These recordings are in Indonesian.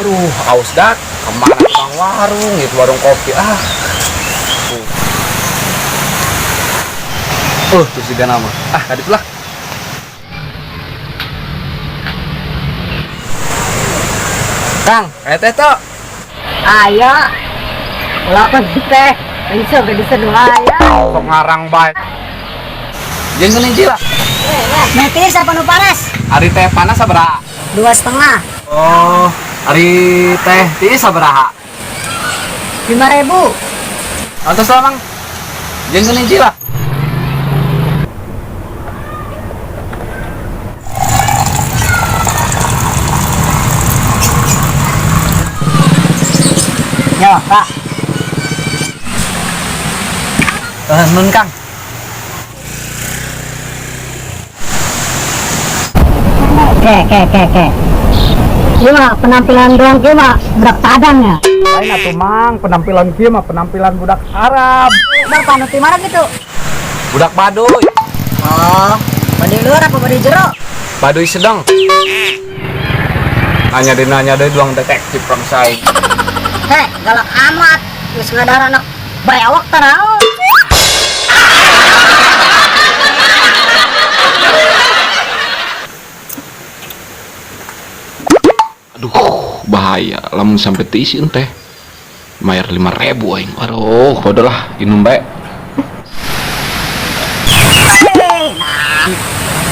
Aduh, haus dak. Kemana tukang warung, itu warung kopi. Terus juga nama. Kadit lah. Kang, teh tuh. Ayo. Ulah apa teh? Bisa gede sedua ya. Kok ngarang baik. Jeung kelinci lah. Nanti siapa nu panas? Ari teh panas sabaraha? 2,5. Oh, ari teh tiis sabaraha? 5.000. Antos lah, Mang. Jeung kelinci lah. Ya, Pak. Nun, Kang. Ke. Gimana penampilan doang gimana? Berak padang ya? Lain atuh, Mang. Penampilan kieu mah penampilan budak Arab. Berpanu di mana gitu? Budak Baduy. Oh, badi luar apa badi jero? Baduy sedang. Nanya deh doang detektif Kang Sai. Heh, galak amat. Geus ngadar anak bae awak tanaon. Aduh, bahaya lamun sampai tiisin teh mayar 5.000 aing. Aduh, udahlah inum bae.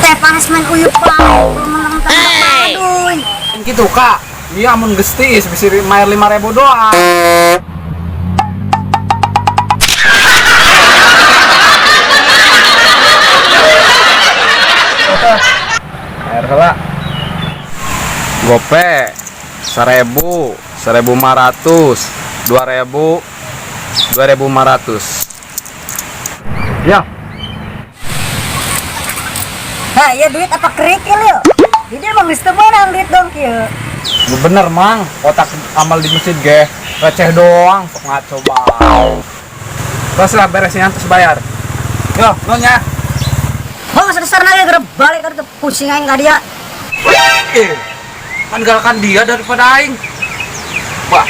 Teh panas main uyup pau. Menang Baduy. Gitu, Kak. Iya mun geus tiis bisa mayar 5.000 doang. Air heula. Gope 1.000, 1.500, 2.000, 2.500. Ya, Heh, ya duit apa kerikil yuk? Jadi emang geus teu meunang duit dong kieu. bener Mang. Otak amal di masjid ge receh doang, sok ngaco bang. Terus lah beresin terus bayar. Yo, nonya. Oh, sedasar lagi gerep balik ke pusing aing ka dia. Kan galakan dia daripada aing. Wah.